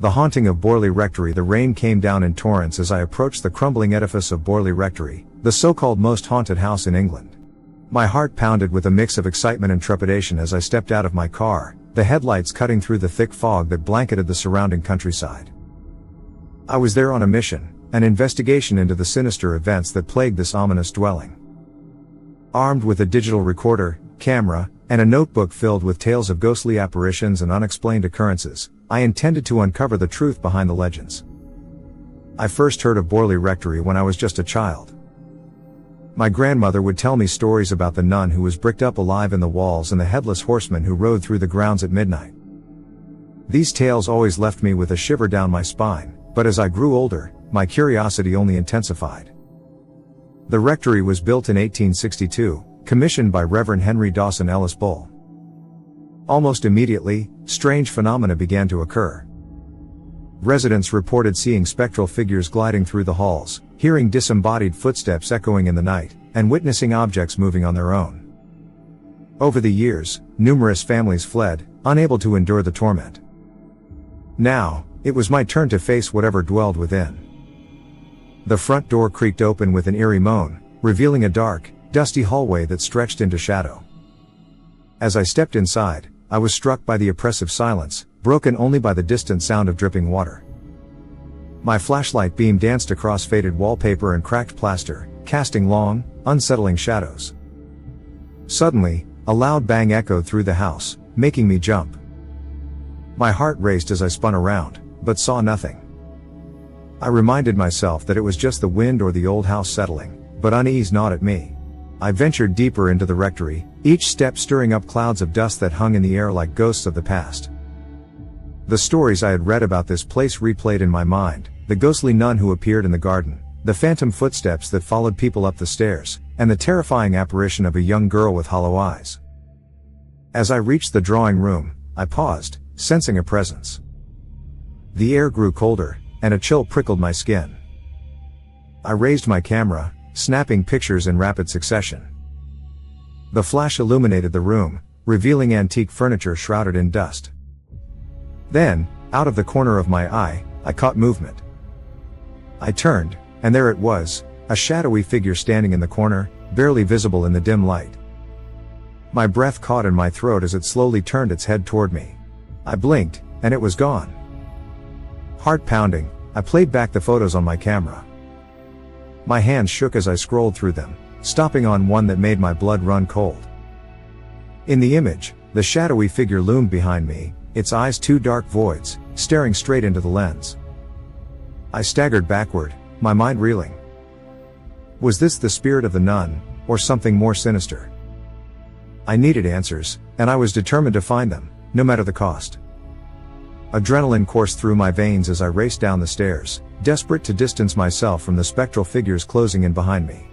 The haunting of Borley Rectory. The rain came down in torrents as I approached the crumbling edifice of Borley Rectory, the so-called most haunted house in England. My heart pounded with a mix of excitement and trepidation as I stepped out of my car, the headlights cutting through the thick fog that blanketed the surrounding countryside. I was there on a mission, an investigation into the sinister events that plagued this ominous dwelling. Armed with a digital recorder, camera, and a notebook filled with tales of ghostly apparitions and unexplained occurrences, I intended to uncover the truth behind the legends. I first heard of Borley Rectory when I was just a child. My grandmother would tell me stories about the nun who was bricked up alive in the walls and the headless horseman who rode through the grounds at midnight. These tales always left me with a shiver down my spine, but as I grew older, my curiosity only intensified. The rectory was built in 1862, commissioned by Reverend Henry Bull. Almost immediately, strange phenomena began to occur. Residents reported seeing spectral figures gliding through the halls, hearing disembodied footsteps echoing in the night, and witnessing objects moving on their own. Over the years, numerous families fled, unable to endure the torment. Now, it was my turn to face whatever dwelled within. The front door creaked open with an eerie moan, revealing a dark, dusty hallway that stretched into shadow. As I stepped inside, I was struck by the oppressive silence, broken only by the distant sound of dripping water. My flashlight beam danced across faded wallpaper and cracked plaster, casting long, unsettling shadows. Suddenly, a loud bang echoed through the house, making me jump. My heart raced as I spun around, but saw nothing. I reminded myself that it was just the wind or the old house settling, but unease gnawed at me. I ventured deeper into the rectory, each step stirring up clouds of dust that hung in the air like ghosts of the past. The stories I had read about this place replayed in my mind, the ghostly nun who appeared in the garden, the phantom footsteps that followed people up the stairs, and the terrifying apparition of a young girl with hollow eyes. As I reached the drawing room, I paused, sensing a presence. The air grew colder, and a chill prickled my skin. I raised my camera, snapping pictures in rapid succession. The flash illuminated the room, revealing antique furniture shrouded in dust. Then, out of the corner of my eye, I caught movement. I turned, and there it was, a shadowy figure standing in the corner, barely visible in the dim light. My breath caught in my throat as it slowly turned its head toward me. I blinked, and it was gone. Heart pounding, I played back the photos on my camera. My hands shook as I scrolled through them, stopping on one that made my blood run cold. In the image, the shadowy figure loomed behind me, its eyes two dark voids, staring straight into the lens. I staggered backward, my mind reeling. Was this the spirit of the nun, or something more sinister? I needed answers, and I was determined to find them, no matter the cost. Adrenaline coursed through my veins as I raced down the stairs, desperate to distance myself from the spectral figures closing in behind me.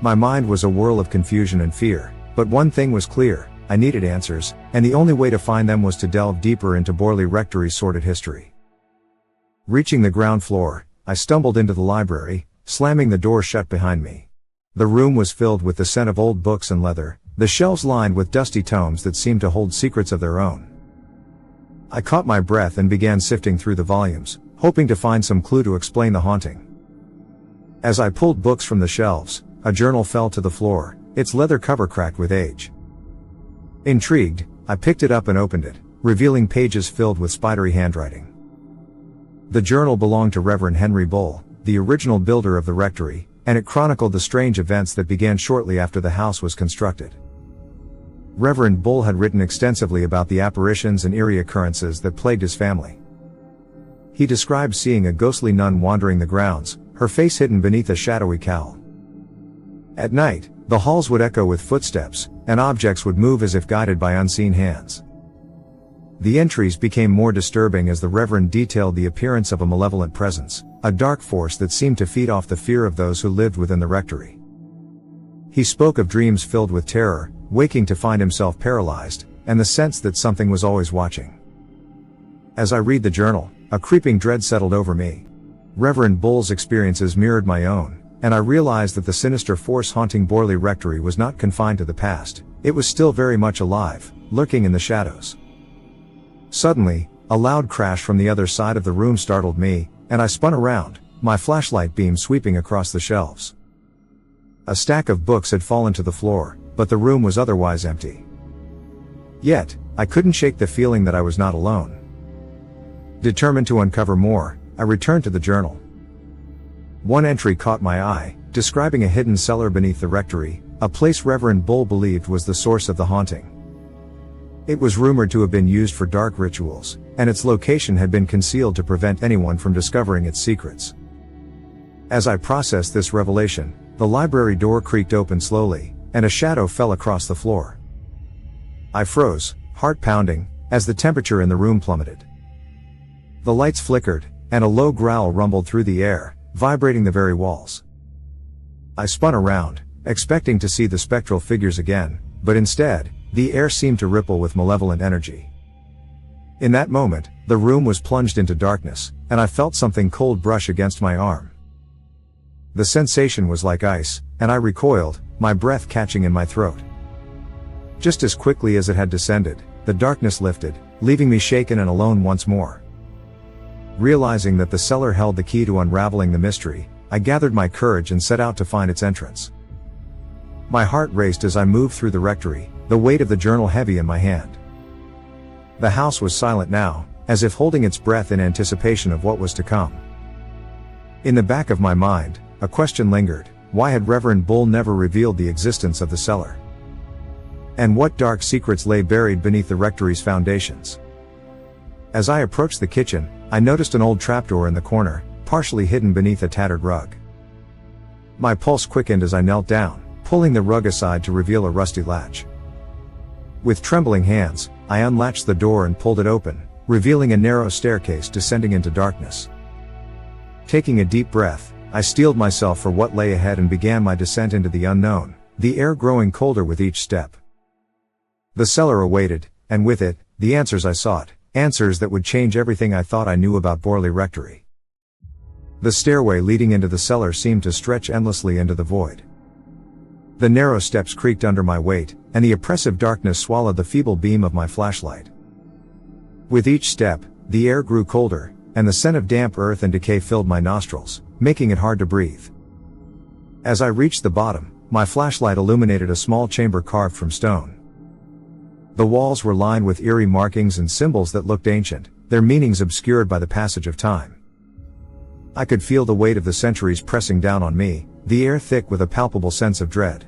My mind was a whirl of confusion and fear, but one thing was clear, I needed answers, and the only way to find them was to delve deeper into Borley Rectory's sordid history. Reaching the ground floor, I stumbled into the library, slamming the door shut behind me. The room was filled with the scent of old books and leather, the shelves lined with dusty tomes that seemed to hold secrets of their own. I caught my breath and began sifting through the volumes, hoping to find some clue to explain the haunting. As I pulled books from the shelves, a journal fell to the floor, its leather cover cracked with age. Intrigued, I picked it up and opened it, revealing pages filled with spidery handwriting. The journal belonged to Reverend Henry Bull, the original builder of the rectory, and it chronicled the strange events that began shortly after the house was constructed. Reverend Bull had written extensively about the apparitions and eerie occurrences that plagued his family. He described seeing a ghostly nun wandering the grounds, her face hidden beneath a shadowy cowl. At night, the halls would echo with footsteps, and objects would move as if guided by unseen hands. The entries became more disturbing as the Reverend detailed the appearance of a malevolent presence, a dark force that seemed to feed off the fear of those who lived within the rectory. He spoke of dreams filled with terror, waking to find himself paralyzed, and the sense that something was always watching. As I read the journal, a creeping dread settled over me. Reverend Bull's experiences mirrored my own, and I realized that the sinister force haunting Borley Rectory was not confined to the past, it was still very much alive, lurking in the shadows. Suddenly, a loud crash from the other side of the room startled me, and I spun around, my flashlight beam sweeping across the shelves. A stack of books had fallen to the floor, but the room was otherwise empty. Yet, I couldn't shake the feeling that I was not alone. Determined to uncover more, I returned to the journal. One entry caught my eye, describing a hidden cellar beneath the rectory, a place Reverend Bull believed was the source of the haunting. It was rumored to have been used for dark rituals, and its location had been concealed to prevent anyone from discovering its secrets. As I processed this revelation, the library door creaked open slowly, and a shadow fell across the floor. I froze, heart pounding, as the temperature in the room plummeted. The lights flickered, and a low growl rumbled through the air, vibrating the very walls. I spun around, expecting to see the spectral figures again, but instead, the air seemed to ripple with malevolent energy. In that moment, the room was plunged into darkness, and I felt something cold brush against my arm. The sensation was like ice, and I recoiled, my breath catching in my throat. Just as quickly as it had descended, the darkness lifted, leaving me shaken and alone once more. Realizing that the cellar held the key to unraveling the mystery, I gathered my courage and set out to find its entrance. My heart raced as I moved through the rectory, the weight of the journal heavy in my hand. The house was silent now, as if holding its breath in anticipation of what was to come. In the back of my mind, a question lingered: why had Reverend Bull never revealed the existence of the cellar? And what dark secrets lay buried beneath the rectory's foundations? As I approached the kitchen, I noticed an old trapdoor in the corner, partially hidden beneath a tattered rug. My pulse quickened as I knelt down, pulling the rug aside to reveal a rusty latch. With trembling hands, I unlatched the door and pulled it open, revealing a narrow staircase descending into darkness. Taking a deep breath, I steeled myself for what lay ahead and began my descent into the unknown, the air growing colder with each step. The cellar awaited, and with it, the answers I sought, answers that would change everything I thought I knew about Borley Rectory. The stairway leading into the cellar seemed to stretch endlessly into the void. The narrow steps creaked under my weight, and the oppressive darkness swallowed the feeble beam of my flashlight. With each step, the air grew colder, and the scent of damp earth and decay filled my nostrils, making it hard to breathe. As I reached the bottom, my flashlight illuminated a small chamber carved from stone. The walls were lined with eerie markings and symbols that looked ancient, their meanings obscured by the passage of time. I could feel the weight of the centuries pressing down on me, the air thick with a palpable sense of dread.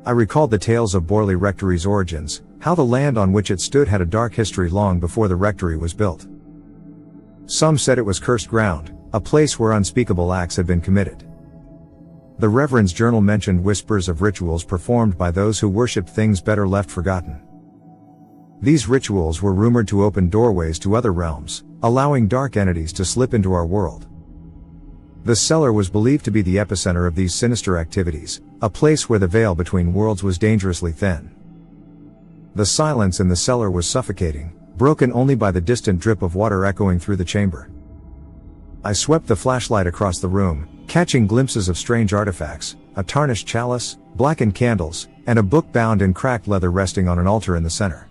I recalled the tales of Borley Rectory's origins, how the land on which it stood had a dark history long before the rectory was built. Some said it was cursed ground, a place where unspeakable acts had been committed. The Reverend's journal mentioned whispers of rituals performed by those who worshipped things better left forgotten. These rituals were rumored to open doorways to other realms, allowing dark entities to slip into our world. The cellar was believed to be the epicenter of these sinister activities, a place where the veil between worlds was dangerously thin. The silence in the cellar was suffocating, broken only by the distant drip of water echoing through the chamber. I swept the flashlight across the room, catching glimpses of strange artifacts, a tarnished chalice, blackened candles, and a book bound in cracked leather resting on an altar in the center.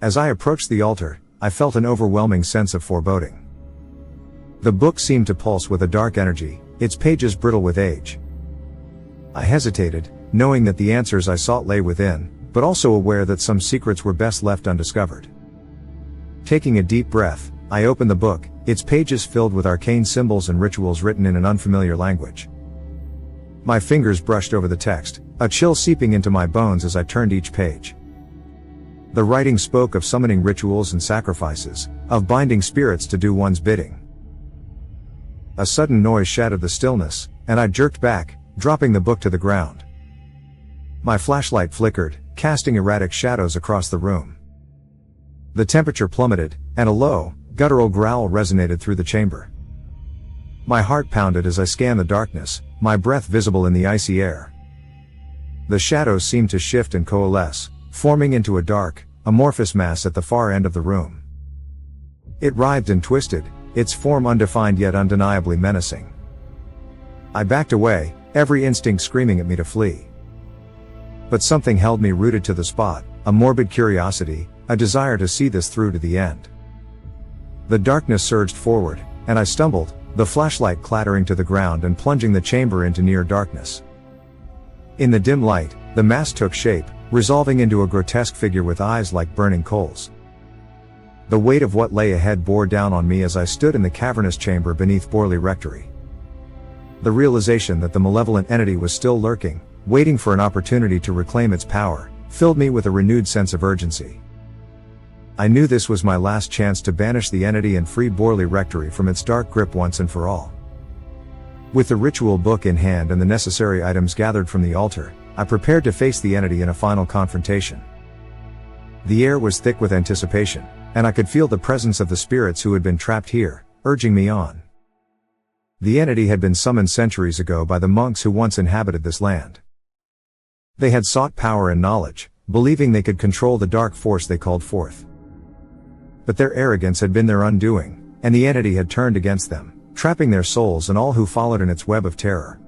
As I approached the altar, I felt an overwhelming sense of foreboding. The book seemed to pulse with a dark energy, its pages brittle with age. I hesitated, knowing that the answers I sought lay within, but also aware that some secrets were best left undiscovered. Taking a deep breath, I opened the book, its pages filled with arcane symbols and rituals written in an unfamiliar language. My fingers brushed over the text, a chill seeping into my bones as I turned each page. The writing spoke of summoning rituals and sacrifices, of binding spirits to do one's bidding. A sudden noise shattered the stillness, and I jerked back, dropping the book to the ground. My flashlight flickered, casting erratic shadows across the room. The temperature plummeted, and a low, guttural growl resonated through the chamber. My heart pounded as I scanned the darkness, my breath visible in the icy air. The shadows seemed to shift and coalesce, forming into a dark, amorphous mass at the far end of the room. It writhed and twisted, its form undefined yet undeniably menacing. I backed away, every instinct screaming at me to flee. But something held me rooted to the spot, a morbid curiosity, a desire to see this through to the end. The darkness surged forward, and I stumbled, the flashlight clattering to the ground and plunging the chamber into near darkness. In the dim light, the mass took shape, resolving into a grotesque figure with eyes like burning coals. The weight of what lay ahead bore down on me as I stood in the cavernous chamber beneath Borley Rectory. The realization that the malevolent entity was still lurking, waiting for an opportunity to reclaim its power, filled me with a renewed sense of urgency. I knew this was my last chance to banish the entity and free Borley Rectory from its dark grip once and for all. With the ritual book in hand and the necessary items gathered from the altar, I prepared to face the entity in a final confrontation. The air was thick with anticipation, and I could feel the presence of the spirits who had been trapped here, urging me on. The entity had been summoned centuries ago by the monks who once inhabited this land. They had sought power and knowledge, believing they could control the dark force they called forth. But their arrogance had been their undoing, and the entity had turned against them, trapping their souls and all who followed in its web of terror.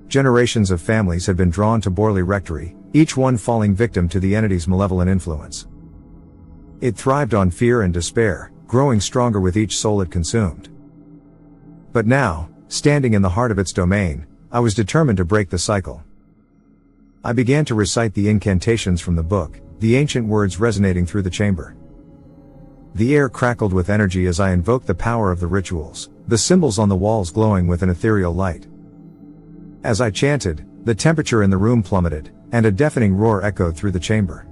Generations of families had been drawn to Borley Rectory, each one falling victim to the entity's malevolent influence. It thrived on fear and despair, growing stronger with each soul it consumed. But now, standing in the heart of its domain, I was determined to break the cycle. I began to recite the incantations from the book, the ancient words resonating through the chamber. The air crackled with energy as I invoked the power of the rituals, the symbols on the walls glowing with an ethereal light. As I chanted, the temperature in the room plummeted, and a deafening roar echoed through the chamber.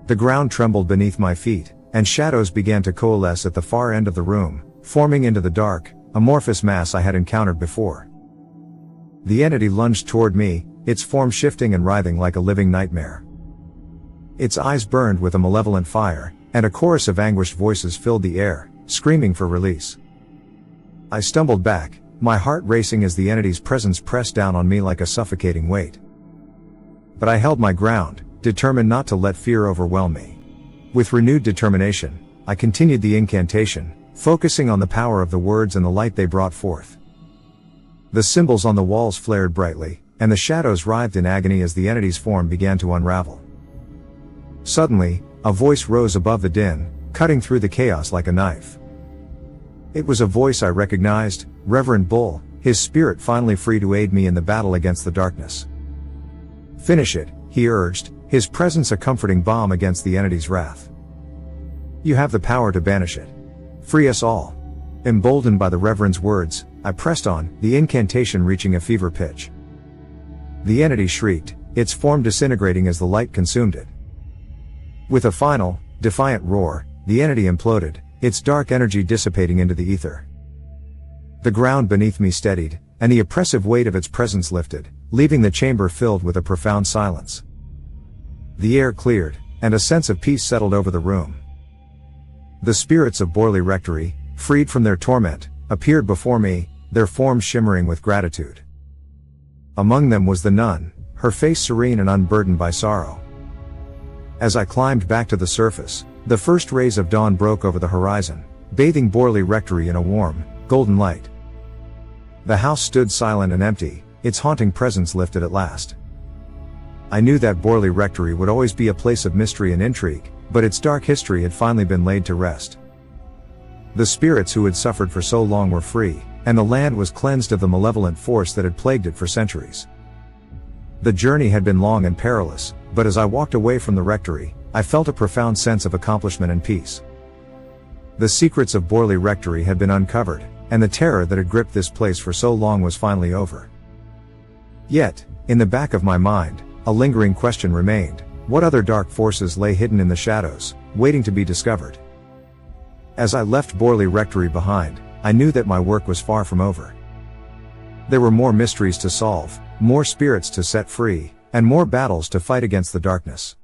The ground trembled beneath my feet, and shadows began to coalesce at the far end of the room, forming into the dark, amorphous mass I had encountered before. The entity lunged toward me, its form shifting and writhing like a living nightmare. Its eyes burned with a malevolent fire, and a chorus of anguished voices filled the air, screaming for release. I stumbled back, my heart racing as the entity's presence pressed down on me like a suffocating weight. But I held my ground, determined not to let fear overwhelm me. With renewed determination, I continued the incantation, focusing on the power of the words and the light they brought forth. The symbols on the walls flared brightly, and the shadows writhed in agony as the entity's form began to unravel. Suddenly, a voice rose above the din, cutting through the chaos like a knife. It was a voice I recognized, Reverend Bull, his spirit finally free to aid me in the battle against the darkness. "Finish it," he urged, his presence a comforting balm against the entity's wrath. "You have the power to banish it. Free us all." Emboldened by the Reverend's words, I pressed on, the incantation reaching a fever pitch. The entity shrieked, its form disintegrating as the light consumed it. With a final, defiant roar, the entity imploded, its dark energy dissipating into the ether. The ground beneath me steadied, and the oppressive weight of its presence lifted, leaving the chamber filled with a profound silence. The air cleared, and a sense of peace settled over the room. The spirits of Borley Rectory, freed from their torment, appeared before me, their forms shimmering with gratitude. Among them was the nun, her face serene and unburdened by sorrow. As I climbed back to the surface, the first rays of dawn broke over the horizon, bathing Borley Rectory in a warm, golden light. The house stood silent and empty, its haunting presence lifted at last. I knew that Borley Rectory would always be a place of mystery and intrigue, but its dark history had finally been laid to rest. The spirits who had suffered for so long were free, and the land was cleansed of the malevolent force that had plagued it for centuries. The journey had been long and perilous, but as I walked away from the rectory, I felt a profound sense of accomplishment and peace. The secrets of Borley Rectory had been uncovered, and the terror that had gripped this place for so long was finally over. Yet, in the back of my mind, a lingering question remained: what other dark forces lay hidden in the shadows, waiting to be discovered? As I left Borley Rectory behind, I knew that my work was far from over. There were more mysteries to solve, more spirits to set free, and more battles to fight against the darkness.